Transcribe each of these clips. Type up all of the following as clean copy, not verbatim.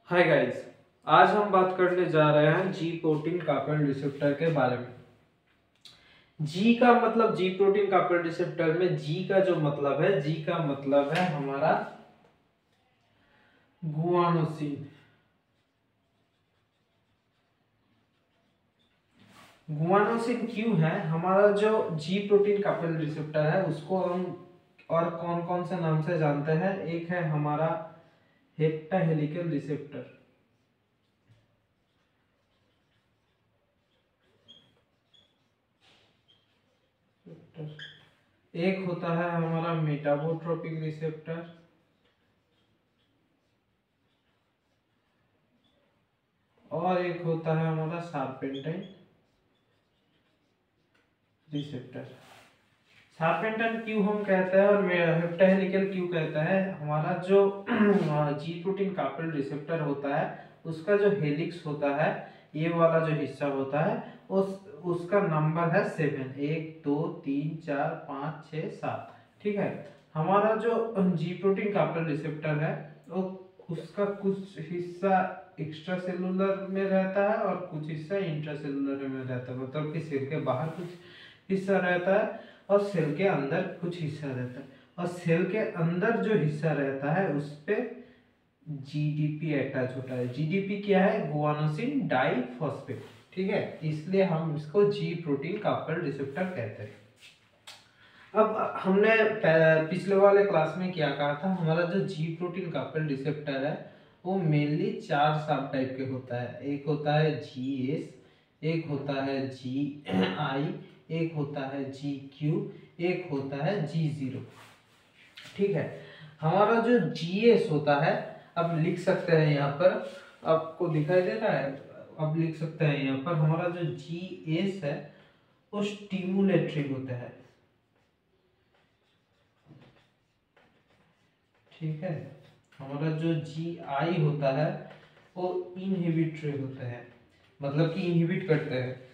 Hi guys, आज हम बात करने जा रहे हैं जी प्रोटीन कापेल रिसेप्टर के बारे में। जी का मतलब जी प्रोटीन कापेल रिसेप्टर में जी का जो मतलब है, जी का मतलब है हमारा गुआनोसिन। गुआनोसिन क्यों है? हमारा जो जी प्रोटीन कापेल रिसेप्टर है उसको हम और कौन कौन से नाम से जानते हैं। एक है हमारा हेप्टा हेलिकल रिसेप्टर, एक होता है हमारा मेटाबोट्रोपिक रिसेप्टर, और एक होता है हमारा शार्पेंटाइन रिसेप्टर। शार्पेंटाइन क्यों हम कहते हैं और हेप्टा हेलिकल क्यों कहते हैं? हमारा जो जी प्रोटीन कापेल रिसेप्टर होता है उसका जो हेलिक्स होता है, ये वाला जो हिस्सा होता है, उसका नंबर है 7, 1 2 3 4 5 6 7। ठीक है। हमारा जो जी प्रोटीन कापेल रिसेप्टर है वो उसका कुछ हिस्सा एक्स्ट्रा सेलुलर में रहता है और कुछ हिस्सा इंट्रा सेलुलर में रहता है, मतलब कि सेल के बाहर कुछ हिस्सा रहता है और सेल के अंदर कुछ हिस्सा रहता है। और सेल के अंदर जो हिस्सा रहता है उस पे जीडीपी अटैच होता है। जीडीपी क्या है? Guanosine diphosphate. ठीक है, इसलिए हम इसको जी प्रोटीन कापेल रिसेप्टर कहते हैं। अब हमने पिछले वाले क्लास में क्या कहा था? हमारा जो जी प्रोटीन कापेल रिसेप्टर है वो मेनली 4 सब टाइप के होता है। एक होता है जी एस, एक होता है जी आई, एक होता है जी क्यू, एक होता है जी जीरो। ठीक है। हमारा जो जी एस होता है, अब लिख सकते हैं यहाँ पर, आपको दिखाई दे रहा है? अब लिख सकते हैं यहाँ पर हमारा जो जी एस है वो स्टिमुलेटरी होता है। ठीक है। हमारा जो जी आई होता है वो इनहिबिटरी होता है, मतलब कि इनहिबिट करते हैं।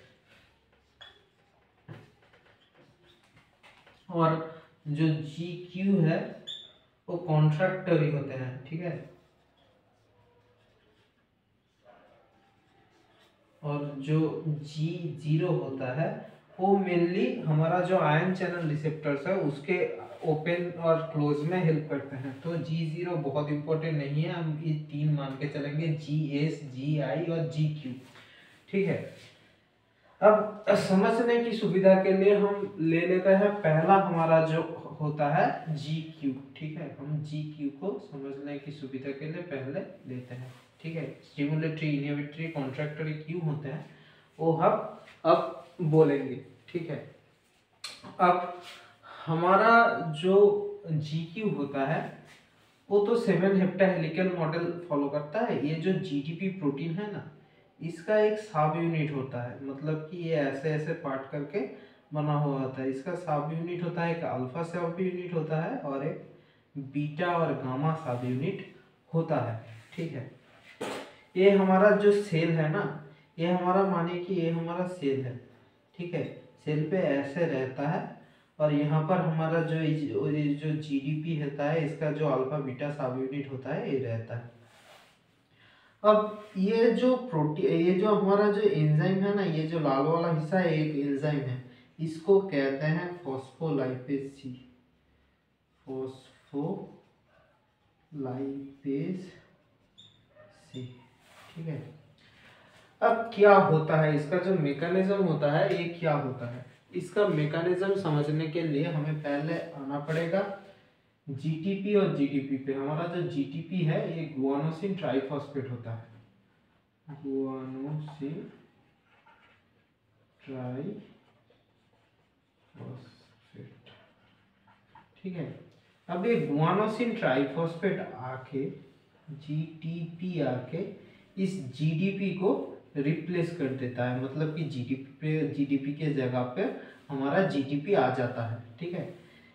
और जो जी क्यू है वो कॉन्ट्रैक्टरी होते हैं। ठीक है। और जो जी जीरो होता है वो मेनली हमारा जो आयन चैनल रिसेप्टर्स है उसके ओपन और क्लोज में हेल्प करते हैं। तो जी जीरो बहुत इंपॉर्टेंट नहीं है, हम ये 3 मान के चलेंगे, जी एस, जी आई और जी क्यू। ठीक है। अब समझने की सुविधा के लिए हम ले लेते हैं पहला हमारा जो होता है जी क्यू। ठीक है, हम जी क्यू को समझने की सुविधा के लिए पहले लेते हैं। ठीक है। स्टिमुलेटरी, इनहिबिटरी, कॉन्ट्रैक्टरी क्यों होते हैं वो हम अब बोलेंगे। ठीक है। अब हमारा जो जी क्यू होता है वो तो 7 हेप्टा हेलिकल मॉडल फॉलो करता है। ये जो जीडीपी प्रोटीन है ना, इसका एक सब यूनिट होता है, मतलब कि ये ऐसे ऐसे पार्ट करके बना हुआ होता है। इसका सब यूनिट होता है, एक अल्फा सब यूनिट होता है और एक बीटा और गामा सब यूनिट होता है। ठीक है। ये हमारा जो सेल है ना, ये हमारा माने कि ये हमारा सेल है। ठीक है। सेल पे ऐसे रहता है और यहाँ पर हमारा जो जीडीपी होता है, इसका जो अल्फा बीटा सब यूनिट होता है ये रहता है। अब ये जो प्रोटीन, ये जो हमारा जो एंजाइम है ना, ये जो लाल वाला हिस्सा है एक एंजाइम है, इसको कहते हैं फॉस्फोलाइपेज सी। फॉस्फोलाइपेज सी। ठीक है। अब क्या होता है इसका जो मैकेनिज्म होता है, ये क्या होता है? इसका मैकेनिज्म समझने के लिए हमें पहले आना पड़ेगा जीटीपी और जीडीपी पे। हमारा जो जीटीपी है ये गुआनोसिन ट्राइफॉस्फेट होता है, गुआनोसिन ट्राइफॉस्फेट। ठीक है। अब ये गुआनोसिन ट्राइफॉस्फेट आके, जीटीपी आके इस जीडीपी को रिप्लेस कर देता है, मतलब कि जीडीपी के जगह पे हमारा जीटीपी आ जाता है। ठीक है।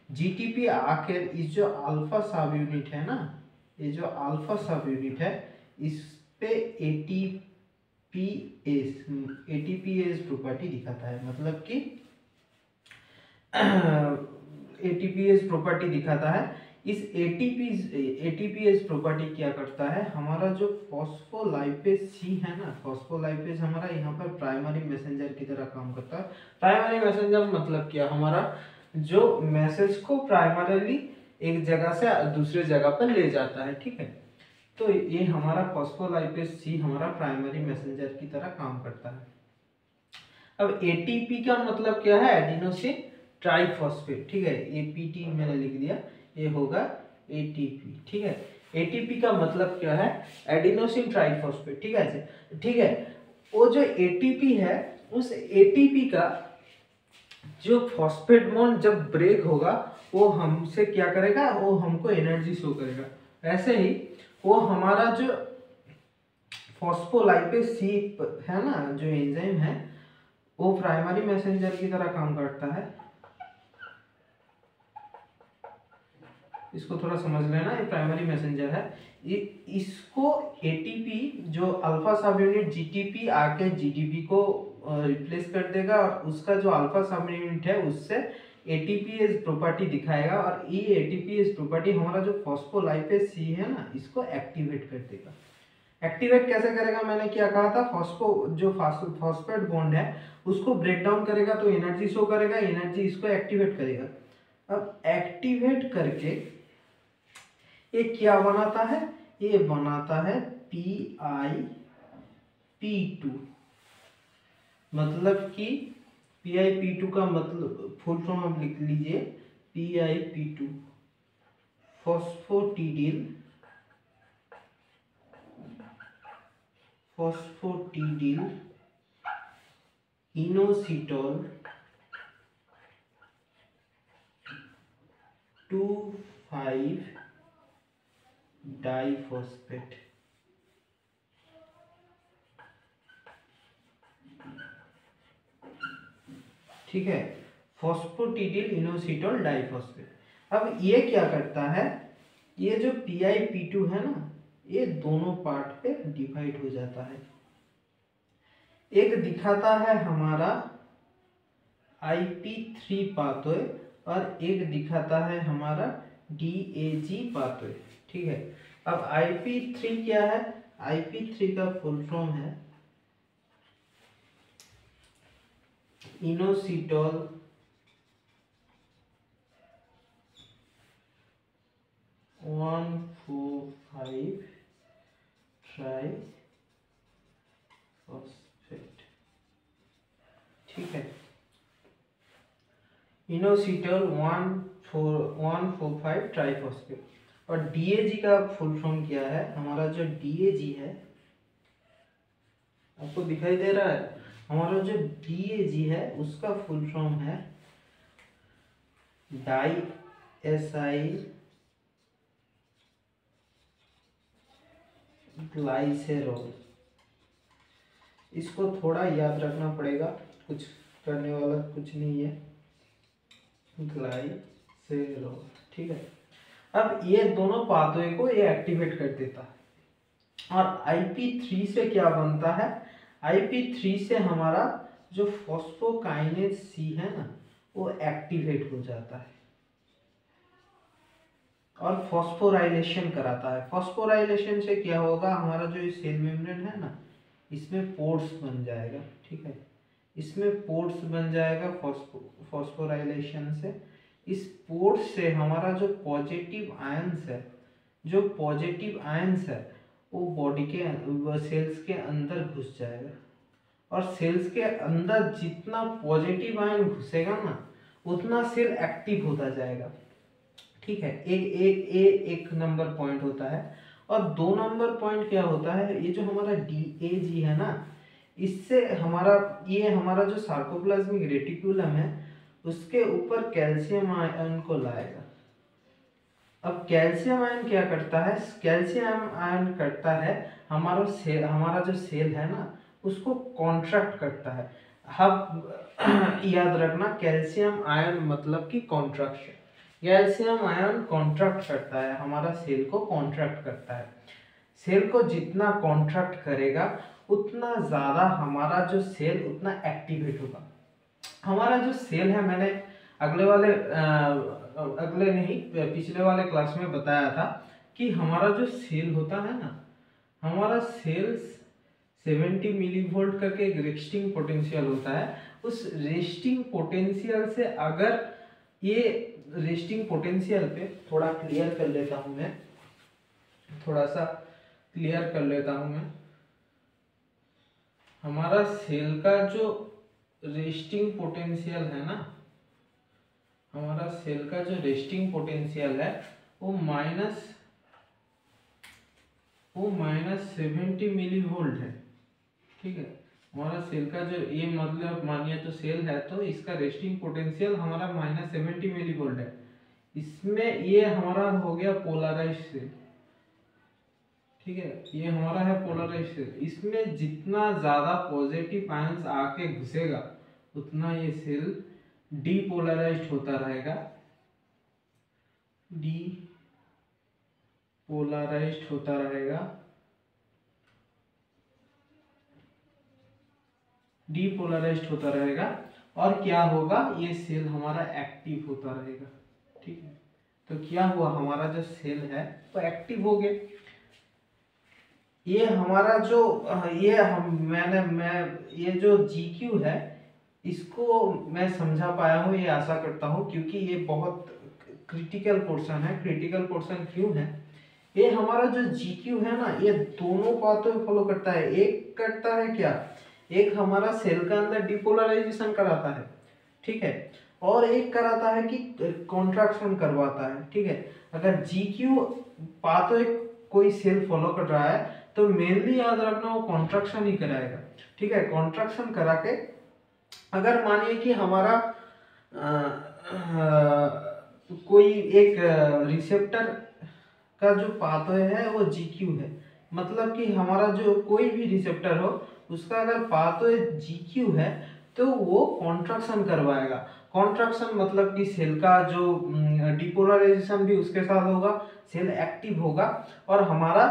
जीटीपी आकर इस जो अल्फा सब यूनिट है ना, ये जो अल्फा सब यूनिट है इस पे एटीपीएस प्रॉपर्टी दिखाता है, मतलब कि एटीपीएस प्रॉपर्टी दिखाता है। इस एटीपीएस प्रॉपर्टी क्या करता है, हमारा जो फॉस्फोलाइपेज सी है ना, फॉस्फोलाइपेज हमारा यहाँ पर प्राइमरी मैसेंजर की तरह काम करता है। प्राइमरी मैसेंजर मतलब क्या, हमारा जो मैसेज को प्राइमरीली एक जगह से दूसरे जगह पर ले जाता है, ठीक है। तो ये हमारा फॉस्फोलाइपेज सी हमारा प्राइमरी मैसेंजर की तरह काम करता है। अब एटीपी का मतलब क्या है, एडिनोसिन ट्राइफॉस्फेट, ठीक है, एपीटी मैंने लिख दिया, ये होगा एटीपी, ठीक है। एटीपी का मतलब क्या है, एडिनोसिन ट्राइफॉस्फेट, ठीक है, ठीक है। वो जो एटीपी है, उस एटीपी का जो फॉस्फेट बॉन्ड जब ब्रेक होगा वो हमसे क्या करेगा, वो हमको एनर्जी शो करेगा। ऐसे ही वो हमारा जो फॉस्फोलाइपेज सी है ना, जो एंजाइम है, वो प्राइमरी मैसेंजर की तरह काम करता है। इसको थोड़ा समझ लेना, ये प्राइमरी मैसेंजर है। इसको एटीपी जो अल्फा सब यूनिट जीटीपी आके जीडीपी को रिप्लेस कर देगा, और उसका जो अल्फा सब यूनिट है उससे एटीपीएस प्रॉपर्टी दिखाएगा, और ये एटीपीएस प्रॉपर्टी हमारा जो फॉस्फोलाइपेज सी है ना, इसको एक्टिवेट कर देगा। एक्टिवेट कैसे करेगा, मैंने क्या कहा था, फॉस्फेट बॉन्ड है उसको ब्रेक डाउन करेगा तो एनर्जी शो करेगा, एनर्जी इसको एक्टिवेट करेगा। अब एक्टिवेट करके ये क्या बनाता है, ये बनाता है PIP2, मतलब कि PIP2 का मतलब फुल फॉर्म आप लिख लीजिए, PIP2 फॉस्फोटिडिल इनोसिटोल 2,5 डाइफॉस्फेट, ठीक है, फॉस्फोटिडिल इनोसिटोल डाइफॉस्फेट। अब ये क्या करता है, ये जो PIP2 है ना, ये दोनों पार्ट पे डिवाइड हो जाता है। एक दिखाता है हमारा IP3 पाथवे, और एक दिखाता है हमारा DAG पाथवे, ठीक है। अब IP3 क्या है, IP3 का फुल फॉर्म है इनोसिटोल 1,4,5 ट्राइफॉस्फेट, ठीक है, इनोसिटोल 1,4,5 ट्राइफॉस्फेट। और DAG का फुल फॉर्म क्या है, हमारा जो DAG है, आपको दिखाई दे रहा है, हमारा जो DAG है उसका फुल फॉर्म है डाई एसाइल ग्लाइसेरॉल। इसको थोड़ा याद रखना पड़ेगा, कुछ करने वाला कुछ नहीं है, ग्लाइसेरॉल, ठीक है। अब ये दोनों पाथवे को ये एक्टिवेट कर देता है, और IP3 से क्या बनता है, IP3 से हमारा जो फॉस्फोकाइनेज सी है ना, वो एक्टिवेट हो जाता है और फॉस्फोराइलेशन कराता है। फॉस्फोराइलेशन से क्या होगा, हमारा जो सेल मेम्ब्रेन है ना, इसमें पोर्स बन जाएगा, ठीक है, इसमें पोर्स बन जाएगा फॉस्फोराइलेशन से। इस पोर्स से हमारा जो पॉजिटिव आयंस है वो बॉडी के सेल्स के अंदर घुस जाएगा, और सेल्स के अंदर जितना पॉजिटिव आयन घुसेगा ना, उतना सेल एक्टिव होता जाएगा, ठीक है। एक नंबर पॉइंट होता है। और 2 नंबर पॉइंट क्या होता है, ये जो हमारा DAG है ना, इससे ये हमारा जो सार्कोप्लाज्मिक रेटिकुलम है उसके ऊपर कैल्शियम आयन को लाएगा। अब कैल्शियम आयन क्या करता है, कैल्शियम आयन करता है हमारा जो सेल है ना, उसको कॉन्ट्रैक्ट करता है। अब याद रखना, कैल्शियम आयन मतलब कि कॉन्ट्रैक्शन, कैल्शियम आयन कॉन्ट्रैक्ट करता है, हमारा सेल को कॉन्ट्रैक्ट करता है। सेल को जितना कॉन्ट्रैक्ट करेगा उतना ज़्यादा हमारा जो सेल उतना एक्टिवेट होगा। हमारा जो सेल है, मैंने अगले वाले अगले नहीं पिछले वाले क्लास में बताया था कि हमारा जो सेल होता है ना, हमारा सेल्स 70 मिली वोल्ट करके एक रेस्टिंग पोटेंशियल होता है। उस रेस्टिंग पोटेंशियल से अगर ये रेस्टिंग पोटेंशियल पे थोड़ा क्लियर कर लेता हूं मैं, थोड़ा सा क्लियर कर लेता हूं मैं। हमारा सेल का जो रेस्टिंग पोटेंशियल है ना, हमारा सेल का जो रेस्टिंग पोटेंशियल है वो माइनस 70 मिली वोल्ट है। ठीक है, हमारा सेल का जो ये मतलब मानिए तो सेल है तो इसका रेस्टिंग पोटेंशियल हमारा -70 मिली वोल्ट है। इसमें ये हमारा हो गया पोलराइज्ड सेल। ठीक है, ये हमारा है पोलराइज्ड सेल। इसमें जितना ज्यादा पॉजिटिव आयंस आके घुसेगा उतना ये सेल डीपोलराइज्ड होता रहेगा, डीपोलराइज्ड होता रहेगा, डीपोलराइज्ड होता रहेगा। और क्या होगा, ये सेल हमारा एक्टिव होता रहेगा। ठीक है, तो क्या हुआ, हमारा जो सेल है वो एक्टिव हो गया। ये हमारा जो ये जो GQ है इसको मैं समझा पाया हूँ, ये आशा करता हूँ, क्योंकि ये बहुत क्रिटिकल पोर्शन है। क्रिटिकल पोर्शन क्यों है, ये हमारा जो GQ है ना, ये दोनों बातों को फॉलो करता है। एक करता है क्या, एक हमारा सेल का अंदर डिपोलराइजेशन कराता है, ठीक है, और एक कराता है कि कॉन्ट्रैक्शन करवाता है। ठीक है, अगर GQ बातों कोई सेल फॉलो कर रहा है तो मेनली याद रखना वो कॉन्ट्रैक्शन ही कराएगा। ठीक है, कॉन्ट्रैक्शन करा के अगर मानिए कि हमारा कोई एक रिसेप्टर का जो पाथवे है वो GQ है, मतलब कि हमारा जो कोई भी रिसेप्टर हो उसका अगर पाथवे GQ है तो वो कॉन्ट्रैक्शन करवाएगा। कॉन्ट्रैक्शन मतलब कि सेल का जो डिपोलराइजेशन भी उसके साथ होगा, सेल एक्टिव होगा और हमारा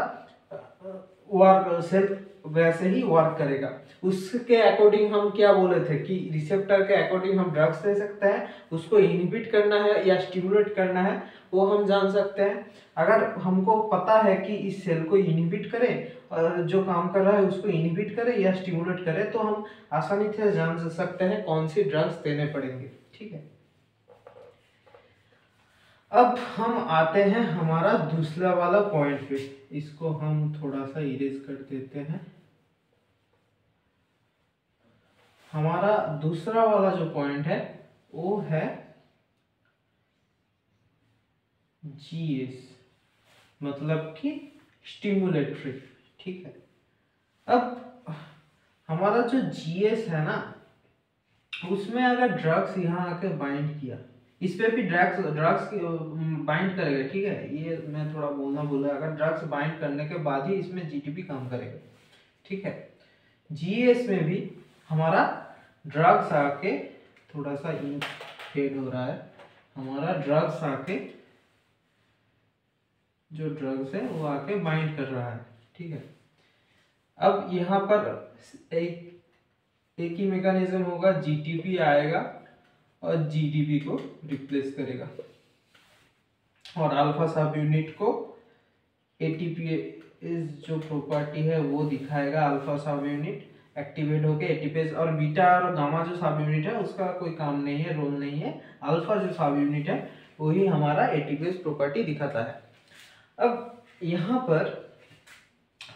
वर्क सेल वैसे ही वर्क करेगा। उसके अकॉर्डिंग हम क्या बोले थे कि रिसेप्टर के अकॉर्डिंग हम ड्रग्स दे सकते हैं, उसको इनहिबिट करना है या स्टिमुलेट करना है वो हम जान सकते हैं। अगर हमको पता है कि इस सेल को इनहिबिट करें और जो काम कर रहा है उसको इनहिबिट करें या स्टिमुलेट करें, तो हम आसानी से जान सकते हैं कौन सी ड्रग्स देने पड़ेंगे। ठीक है, अब हम आते हैं हमारा दूसरा वाला पॉइंट पे। इसको हम थोड़ा सा इरेज कर देते हैं। हमारा दूसरा वाला जो पॉइंट है वो है GS, मतलब कि स्टिमुलेटरी। ठीक है, अब हमारा जो GS है ना, उसमें अगर ड्रग्स यहाँ आके बाइंड किया, इस पे भी ड्रग्स बाइंड करेगा। ठीक है, ये मैं थोड़ा बोलना भूला, अगर ड्रग्स बाइंड करने के बाद ही इसमें GTP काम करेगा। ठीक है, GS में भी हमारा ड्रग्स आके, थोड़ा सा इंक फेड हो रहा है, हमारा ड्रग्स आके, जो ड्रग्स है वो आके बाइंड कर रहा है। ठीक है, अब यहाँ पर एक ही मैकेनिज्म होगा, GTP आएगा और GDP को रिप्लेस करेगा और अल्फा सब यूनिट को ATP जो प्रॉपर्टी है वो दिखाएगा। अल्फा सब यूनिट एक्टिवेट होके एटीपेज, और बीटा और गामा जो सब यूनिट है उसका कोई काम नहीं है, रोल नहीं है। अल्फा जो सब यूनिट है वही हमारा एटीपेज प्रॉपर्टी दिखाता है। अब यहाँ पर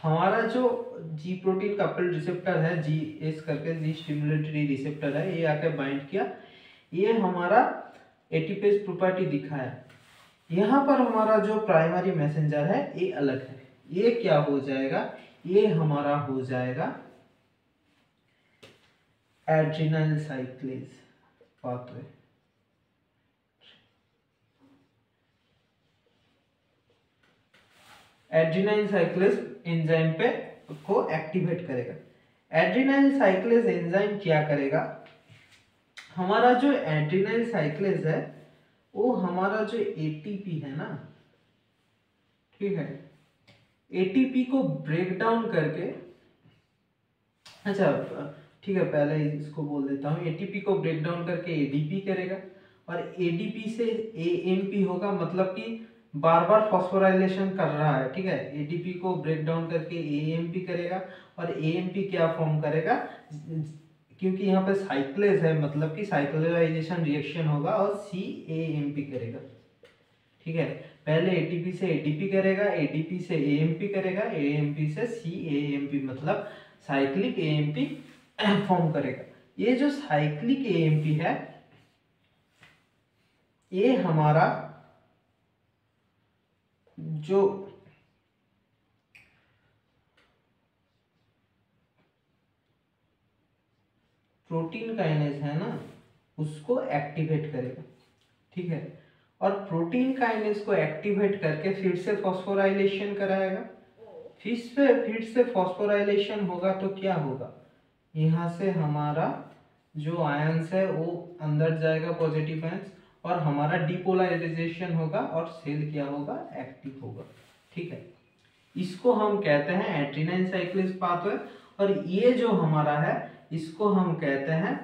हमारा जो G प्रोटीन कपल्ड रिसेप्टर है, GS करके, G स्टिमुलेटरी रिसेप्टर है, ये आके बाइंड किया, ये हमारा एटीपेज प्रॉपर्टी दिखाया। यहाँ पर हमारा जो प्राइमरी मैसेंजर है ये अलग है, ये क्या हो जाएगा, ये हमारा हो जाएगा एड्रिनाइल साइक्लेज पाथवे। एड्रिनाइल साइक्लेज एंजाइम पे को एक्टिवेट करेगा। एड्रिनाइल साइक्लेज एंजाइम क्या करेगा, हमारा जो एड्रिनाइल साइक्लेज है वो हमारा जो ATP है ना, ठीक है, ATP को ब्रेक डाउन करके, अच्छा ठीक है, पहले इसको बोल देता हूँ, ATP को ब्रेक डाउन करके ADP करेगा और एडीपी से एएमपी होगा, मतलब कि बार बार फॉस्फोराइलेशन कर रहा है, ठीक है। एडीपी को ब्रेक डाउन करके एएमपी करेगा और एएमपी क्या फॉर्म करेगा, क्योंकि यहाँ पे साइक्लेज है, मतलब कि साइक्लोराइजेशन रिएक्शन होगा और सीएएमपी करेगा, ठीक है। पहले एटीपी से एडीपी करेगा, एडीपी से एएमपी करेगा, एएमपी से सीएएमपी, मतलब साइक्लिक एएमपी फॉर्म करेगा। ये जो साइक्लिक एएमपी है ये हमारा जो प्रोटीन काइनेज है ना उसको एक्टिवेट करेगा, ठीक है। और प्रोटीन काइनेज को एक्टिवेट करके फिर से फॉस्फोराइलेशन कराएगा, फिर से फॉस्फोराइलेशन होगा तो क्या होगा, यहाँ से हमारा जो आयंस है वो अंदर जाएगा, पॉजिटिव आयंस, और हमारा डिपोलराइजेशन होगा और सेल क्या होगा, एक्टिव होगा, ठीक है। इसको हम कहते हैं एड्रेनाइन साइक्लेज पाथवे। और ये जो हमारा है इसको हम कहते हैं,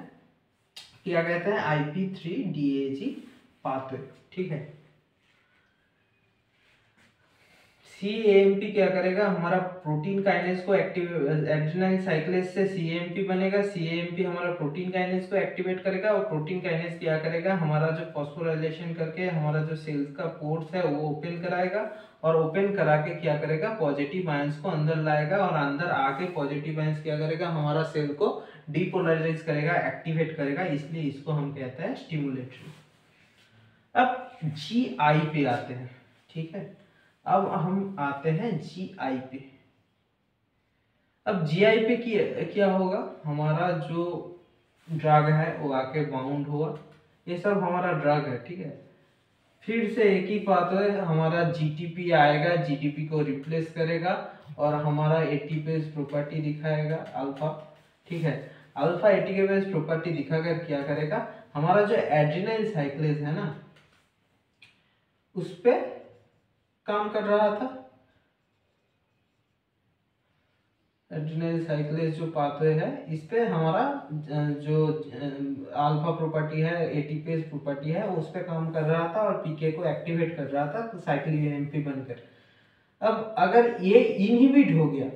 क्या कहते हैं, IP3DAG पाथवे, ठीक है। CAMP क्या करेगा, हमारा प्रोटीन काइनेज को एक्टिव, एड्रेनाइन साइक्लेज से CAMP बनेगा, CAMP हमारा प्रोटीन काइनेज को एक्टिवेट करेगा और प्रोटीन काइनेज क्या करेगा, हमारा जो फॉस्फोराइलेशन करके हमारा जो सेल्स का पोर्ट्स है वो ओपन कराएगा और ओपन करा के क्या करेगा, पॉजिटिव आयंस को अंदर लाएगा और अंदर आके पॉजिटिव आयंस क्या करेगा, हमारा सेल को डिपोलराइज करेगा, एक्टिवेट करेगा, इसलिए इसको हम कहते हैं स्टिमुलेटरी। अब GI पे आते हैं, ठीक है। अब हम आते हैं GI पे। अब GI पे क्या होगा, हमारा जो ड्रग है वो आके बाउंड हुआ, ये सब हमारा ड्रग है, ठीक है। फिर से एक ही बात है, हमारा GTP आएगा, GTP को रिप्लेस करेगा और हमारा एटीपेज प्रॉपर्टी दिखाएगा अल्फा, ठीक है। अल्फा एटीपेज प्रॉपर्टी दिखाकर क्या करेगा, हमारा जो एड्रेनाइन साइक्लेज है ना उस पे काम कर रहा था। एड्रेनाइन साइक्लेज जो पाथवे है इस पे हमारा जो अल्फा प्रॉपर्टी है, एटीपेज प्रॉपर्टी है, उस पे काम कर रहा था और पीके को एक्टिवेट कर रहा था तो साइक्लिक एएमपी बनकर। अब अगर ये इनहिबिट हो गया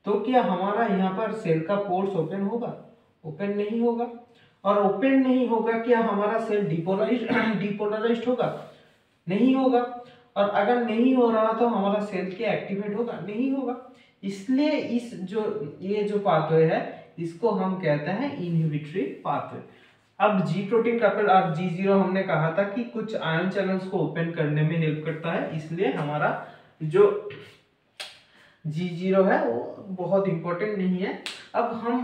तो क्या हमारा यहाँ पर सेल का पोर्स ओपन होगा, ओपन नहीं होगा। और ओपन नहीं होगा क्या हमारा सेल डिपोलराइज्ड होगा, नहीं होगा। और अगर नहीं हो रहा तो हमारा सेल क्या एक्टिवेट होगा, नहीं होगा। इसलिए इस जो ये जो पाथवे है इसको हम कहते हैं इनहिबिटरी पाथवे। अब जी प्रोटीन का अब G0 हमने कहा था कि कुछ आयन चैनल्स को ओपन करने में हेल्प करता है, इसलिए हमारा जो G0 है वो बहुत इंपॉर्टेंट नहीं है। अब हम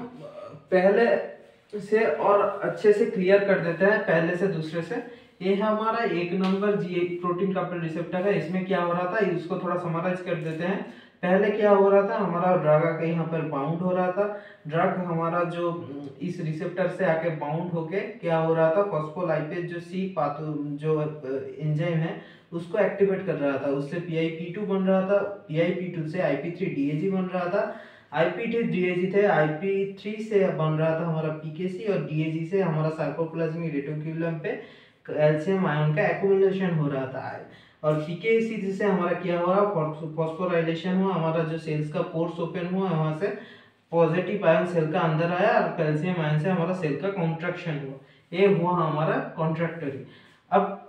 पहले से और अच्छे से क्लियर कर देते हैं, पहले से दूसरे से। ये हमारा 1 नंबर जी प्रोटीन कपल रिसेप्टर है, इसमें क्या हो रहा था इसको थोड़ा समराइज कर देते हैं। पहले क्या हो रहा था, हमारा ड्रग आके यहाँ पर बाउंड हो रहा था, ड्रग हमारा जो इस रिसेप्टर से आके बाउंड होके क्या हो रहा था, फॉस्फोलाइपेज जो सी पाथो जो एंजाइम है उसको एक्टिवेट कर रहा था, उससे PIP2 बन रहा था, PIP2 से IP3DAG बन रहा था, IP3DAG थे IP3 से बन रहा था हमारा PKC और DAG से हमारा साइटोप्लाज्मिक रेटिकुलम पे कैल्शियम आयन का एक्युमुलेशन हो रहा था। और PKC से हमारा क्या हुआ, फॉस्फोराइलेशन हुआ, हमारा जो सेल्स का पोर्स ओपन हुआ, वहां से पॉजिटिव आयन सेल का अंदर आया और कैल्शियम आयन से हमारा सेल का कॉन्ट्रैक्शन हुआ, ये हुआ हमारा कॉन्ट्रैक्टरी। अब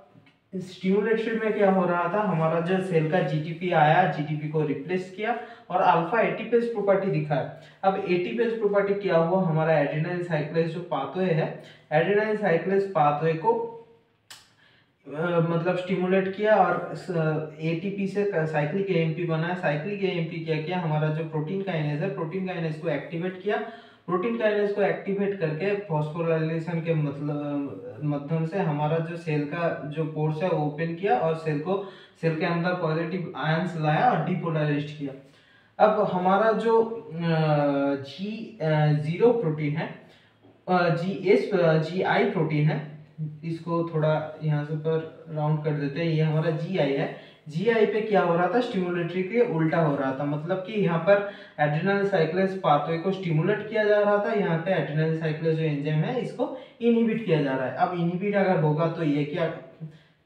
स्टिमुलेटरी में क्या हो रहा था, हमारा जो सेल का GTP आया, GTP को रिप्लेस किया और अल्फा एटीपेज प्रॉपर्टी दिखाया। अब एटीपेज प्रॉपर्टी क्या हुआ, हमारा एड्रेनाइन साइक्लेज जो पाथवे है, एड्रेनाइन साइक्लेज पाथवे को मतलब स्टिमुलेट किया और एटीपी से साइक्लिक एएमपी बना। साइक्लिक एएमपी क्या किया, हमारा जो प्रोटीन काइनेज है, प्रोटीन काइनेज को एक्टिवेट किया, प्रोटीन काइनेज को एक्टिवेट करके फॉस्फोराइलेशन के मतलब माध्यम से हमारा जो सेल का जो पोर्स है वो ओपन किया और सेल के अंदर पॉजिटिव आयंस लाया और डिपोलराइज्ड किया। अब हमारा जो G0 प्रोटीन है, GI प्रोटीन है, इसको थोड़ा यहाँ से पर राउंड कर देते हैं, ये हमारा GI है। GI पे क्या हो रहा था, स्टिमुलेटरी के उल्टा हो रहा था, मतलब कि यहाँ पर एड्रेनल साइक्लेज पाथवे को स्टिमुलेट किया जा रहा था, यहाँ पे एड्रेनल साइक्लेज जो एंजाइम है इसको इनहिबिट किया जा रहा है। अब इनहिबिट अगर होगा तो ये क्या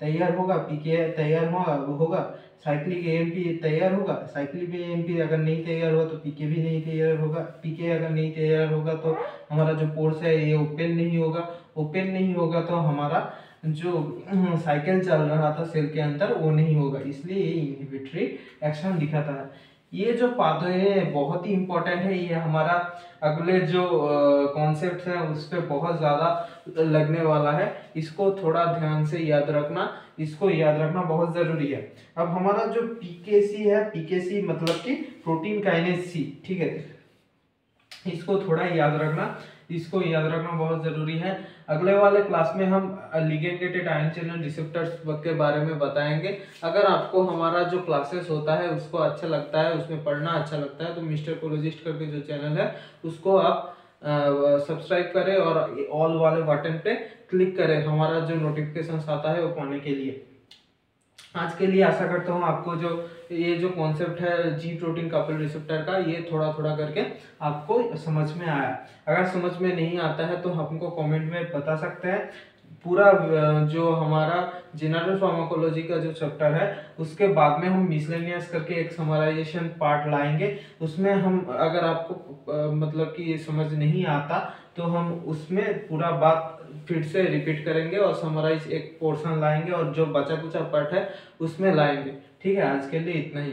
तैयार होगा, पीके तैयार होगा, साइक्लिक एएमपी तैयार होगा, साइक्लिक एएमपी अगर नहीं तैयार हुआ तो पीके भी नहीं तैयार होगा, पीके अगर नहीं तैयार होगा तो हमारा जो पोर्स है ये ओपन नहीं होगा, ओपन नहीं होगा तो हमारा जो साइकिल चल रहा था सेल के अंदर वो नहीं होगा, इसलिए ये इनहिबिटरी एक्शन दिखाता है। ये जो पाथवे है बहुत ही इंपॉर्टेंट है, ये हमारा अगले जो कॉन्सेप्ट है उस पर बहुत ज़्यादा लगने वाला है, इसको थोड़ा ध्यान से याद रखना, इसको याद रखना बहुत ज़रूरी है। अब हमारा जो पीकेसी है, पीकेसी मतलब कि प्रोटीन काइनेज सी, ठीक है, इसको थोड़ा याद रखना, इसको याद रखना बहुत जरूरी है। अगले वाले क्लास में हम ligand gated ion channel receptors के बारे में बताएंगे। अगर आपको हमारा जो क्लासेस होता है उसको अच्छा लगता है, उसमें पढ़ना अच्छा लगता है, तो मिस्टर कोलोजिस्ट करके जो चैनल है उसको आप सब्सक्राइब करें और ऑल वाले बटन पे क्लिक करें, हमारा जो नोटिफिकेशन आता है वो पाने के लिए। आज के लिए आशा करता हूँ आपको जो ये जो कॉन्सेप्ट है जी प्रोटीन कपल रिसेप्टर का, ये थोड़ा थोड़ा करके आपको समझ में आया। अगर समझ में नहीं आता है तो हमको कमेंट में बता सकते हैं। पूरा जो हमारा जनरल फार्माकोलॉजी का जो चैप्टर है उसके बाद में हम मिसलेनियस करके एक समराइजेशन पार्ट लाएंगे, उसमें हम अगर आपको मतलब कि ये समझ नहीं आता तो हम उसमें पूरा बात फिर से रिपीट करेंगे और समराइज एक पोर्शन लाएंगे और जो बचा कुचा पार्ट है उसमें लाएंगे। ठीक है, आज के लिए इतना ही।